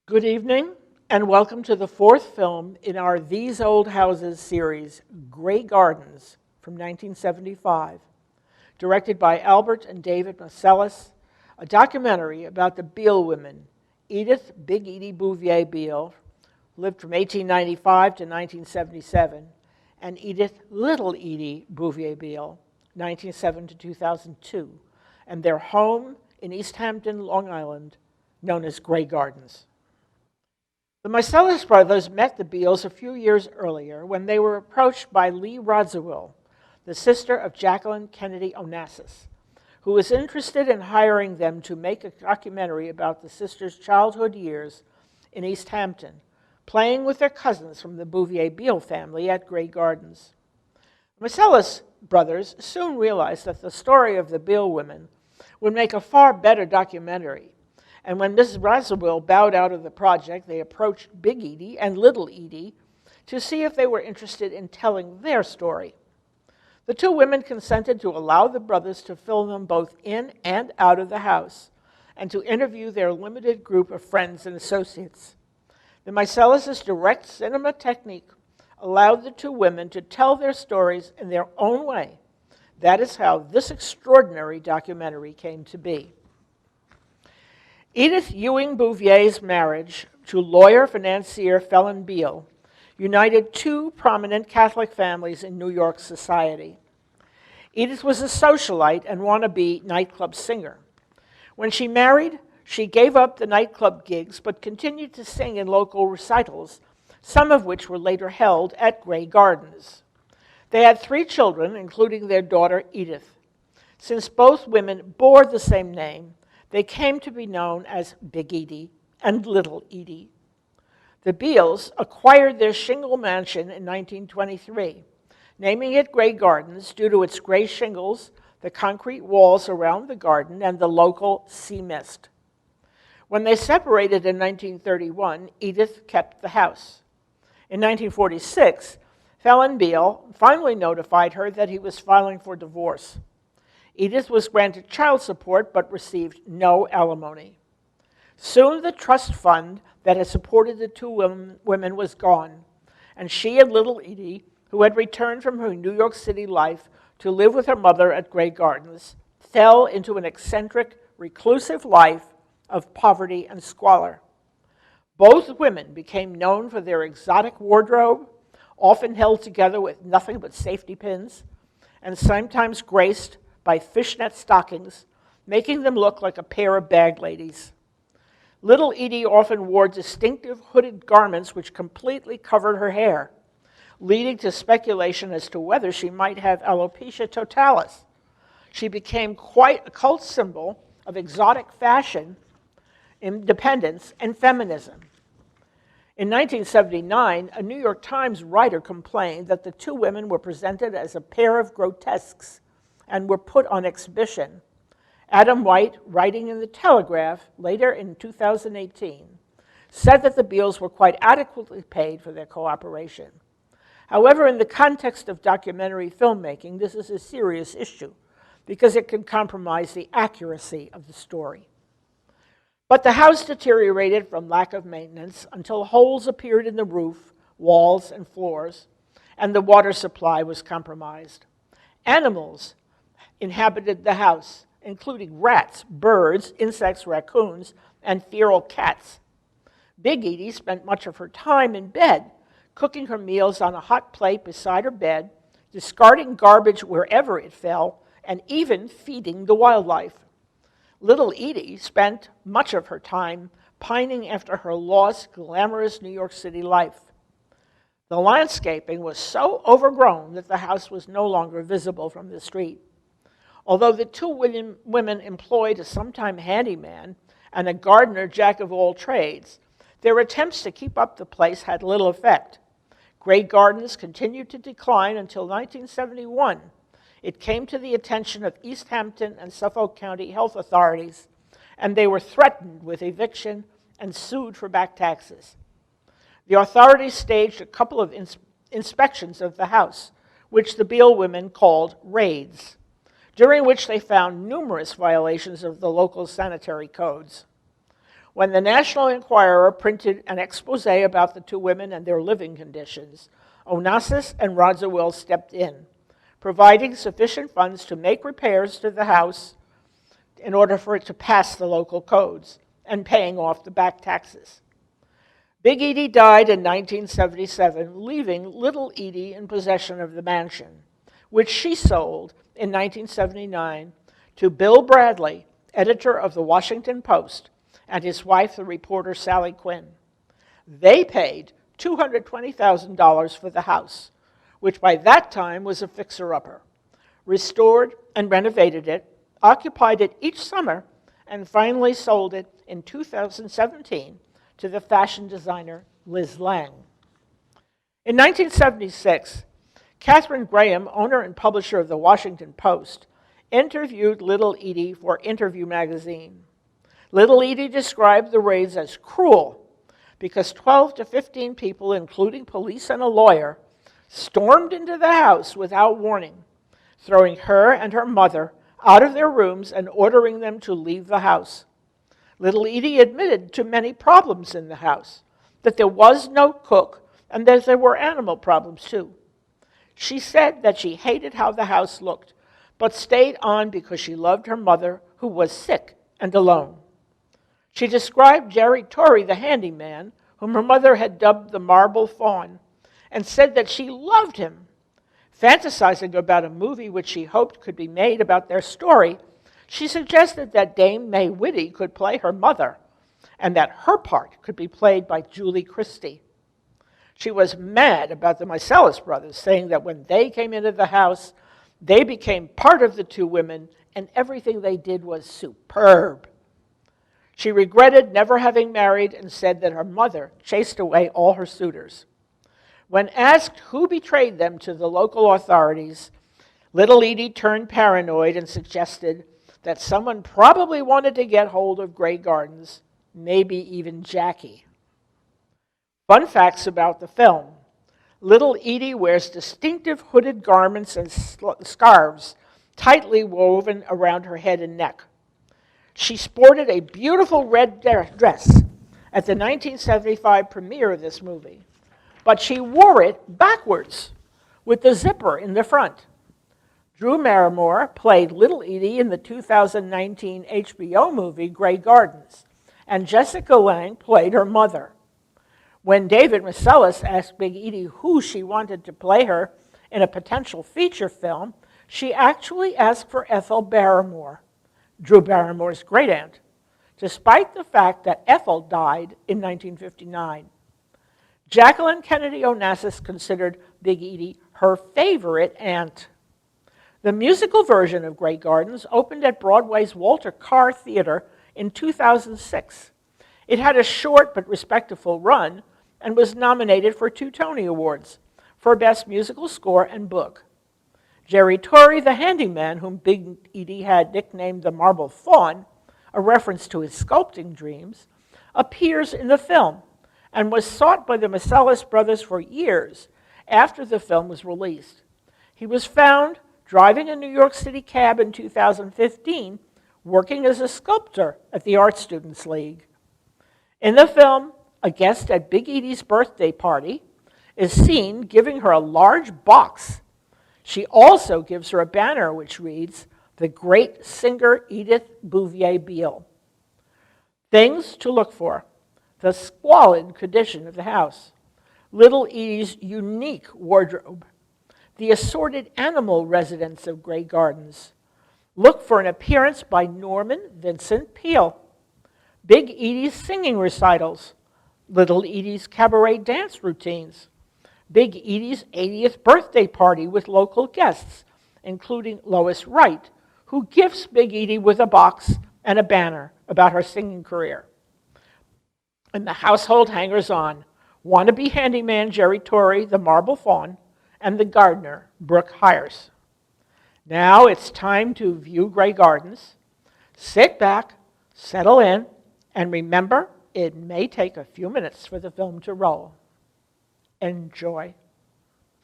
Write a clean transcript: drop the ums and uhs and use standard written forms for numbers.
Good evening, and welcome to the fourth film in our These Old Houses series, Grey Gardens, from 1975, directed by Albert and David Marcellus, a documentary about the Beale women, Edith Big Edie Bouvier Beale, lived from 1895 to 1977, and Edith Little Edie Bouvier Beale, 1907 to 2002, and their home in East Hampton, Long Island, known as Grey Gardens. The Marcellus brothers met the Beales a few years earlier when they were approached by Lee Radziwill, the sister of Jacqueline Kennedy Onassis, who was interested in hiring them to make a documentary about the sisters' childhood years in East Hampton, playing with their cousins from the Bouvier Beale family at Grey Gardens. The Marcellus brothers soon realized that the story of the Beale women would make a far better documentary. And when Mrs. Radziwill bowed out of the project, they approached Big Edie and Little Edie to see if they were interested in telling their story. The two women consented to allow the brothers to film them both in and out of the house and to interview their limited group of friends and associates. The Marcelluses' direct cinema technique allowed the two women to tell their stories in their own way. That is how this extraordinary documentary came to be. Edith Ewing Bouvier's marriage to lawyer-financier Phelan Beale united two prominent Catholic families in New York society. Edith was a socialite and wannabe nightclub singer. When she married, she gave up the nightclub gigs but continued to sing in local recitals, some of which were later held at Grey Gardens. They had three children, including their daughter Edith. Since both women bore the same name, they came to be known as Big Edie and Little Edie. The Beales acquired their shingle mansion in 1923, naming it Grey Gardens due to its gray shingles, the concrete walls around the garden, and the local sea mist. When they separated in 1931, Edith kept the house. In 1946, Phelan Beale finally notified her that he was filing for divorce. Edith was granted child support but received no alimony. Soon the trust fund that had supported the two women was gone, and she and Little Edie, who had returned from her New York City life to live with her mother at Grey Gardens, fell into an eccentric, reclusive life of poverty and squalor. Both women became known for their exotic wardrobe, often held together with nothing but safety pins, and sometimes graced by fishnet stockings, making them look like a pair of bag ladies. Little Edie often wore distinctive hooded garments which completely covered her hair, leading to speculation as to whether she might have alopecia totalis. She became quite a cult symbol of exotic fashion, independence, and feminism. In 1979, a New York Times writer complained that the two women were presented as a pair of grotesques and were put on exhibition. Adam White, writing in The Telegraph later in 2018, said that the Beales were quite adequately paid for their cooperation. However, in the context of documentary filmmaking, this is a serious issue because it can compromise the accuracy of the story. But the house deteriorated from lack of maintenance until holes appeared in the roof, walls, and floors, and the water supply was compromised. Animals inhabited the house, including rats, birds, insects, raccoons, and feral cats. Big Edie spent much of her time in bed, cooking her meals on a hot plate beside her bed, discarding garbage wherever it fell, and even feeding the wildlife. Little Edie spent much of her time pining after her lost, glamorous New York City life. The landscaping was so overgrown that the house was no longer visible from the street. Although the two women employed a sometime handyman and a gardener jack of all trades, their attempts to keep up the place had little effect. Grey Gardens continued to decline until 1971. It came to the attention of East Hampton and Suffolk County health authorities, and they were threatened with eviction and sued for back taxes. The authorities staged a couple of inspections of the house, which the Beale women called raids, during which they found numerous violations of the local sanitary codes. When the National Enquirer printed an expose about the two women and their living conditions, Onassis and Radziwill stepped in, providing sufficient funds to make repairs to the house in order for it to pass the local codes and paying off the back taxes. Big Edie died in 1977, leaving Little Edie in possession of the mansion, which she sold in 1979 to Bill Bradley, editor of the Washington Post, and his wife, the reporter Sally Quinn. They paid $220,000 for the house, which by that time was a fixer-upper, restored and renovated it, occupied it each summer, and finally sold it in 2017 to the fashion designer Liz Lang. In 1976, Katharine Graham, owner and publisher of the Washington Post, interviewed Little Edie for Interview magazine. Little Edie described the raids as cruel because 12 to 15 people, including police and a lawyer, stormed into the house without warning, throwing her and her mother out of their rooms and ordering them to leave the house. Little Edie admitted to many problems in the house, that there was no cook and that there were animal problems too. She said that she hated how the house looked, but stayed on because she loved her mother, who was sick and alone. She described Jerry Torrey, the handyman, whom her mother had dubbed the Marble Faun, and said that she loved him. Fantasizing about a movie which she hoped could be made about their story, she suggested that Dame May Whitty could play her mother, and that her part could be played by Julie Christie. She was mad about the Mycelis brothers, saying that when they came into the house, they became part of the two women, and everything they did was superb. She regretted never having married and said that her mother chased away all her suitors. When asked who betrayed them to the local authorities, Little Edie turned paranoid and suggested that someone probably wanted to get hold of Grey Gardens, maybe even Jackie. Fun facts about the film. Little Edie wears distinctive hooded garments and scarves tightly woven around her head and neck. She sported a beautiful red dress at the 1975 premiere of this movie, but she wore it backwards with the zipper in the front. Drew Barrymore played Little Edie in the 2019 HBO movie Grey Gardens, and Jessica Lange played her mother. When David Marcellus asked Big Edie who she wanted to play her in a potential feature film, she actually asked for Ethel Barrymore, Drew Barrymore's great-aunt, despite the fact that Ethel died in 1959. Jacqueline Kennedy Onassis considered Big Edie her favorite aunt. The musical version of Grey Gardens opened at Broadway's Walter Kerr Theater in 2006. It had a short but respectful run and was nominated for 2 Tony Awards for Best Musical Score and Book. Jerry Torrey, the handyman, whom Big Edie had nicknamed the Marble Faun, a reference to his sculpting dreams, appears in the film and was sought by the Marcellus brothers for years after the film was released. He was found driving a New York City cab in 2015, working as a sculptor at the Art Students League. In the film, a guest at Big Edie's birthday party is seen giving her a large box. She also gives her a banner which reads, "The Great Singer Edith Bouvier Beale." Things to look for: the squalid condition of the house, Little Edie's unique wardrobe, the assorted animal residence of Grey Gardens. Look for an appearance by Norman Vincent Peale. Big Edie's singing recitals, Little Edie's cabaret dance routines, Big Edie's 80th birthday party with local guests, including Lois Wright, who gifts Big Edie with a box and a banner about her singing career. And the household hangers-on, wannabe handyman Jerry Torrey, the Marble Faun, and the gardener, Brooke Hires. Now it's time to view Grey Gardens. Sit back, settle in, and remember, it may take a few minutes for the film to roll. Enjoy.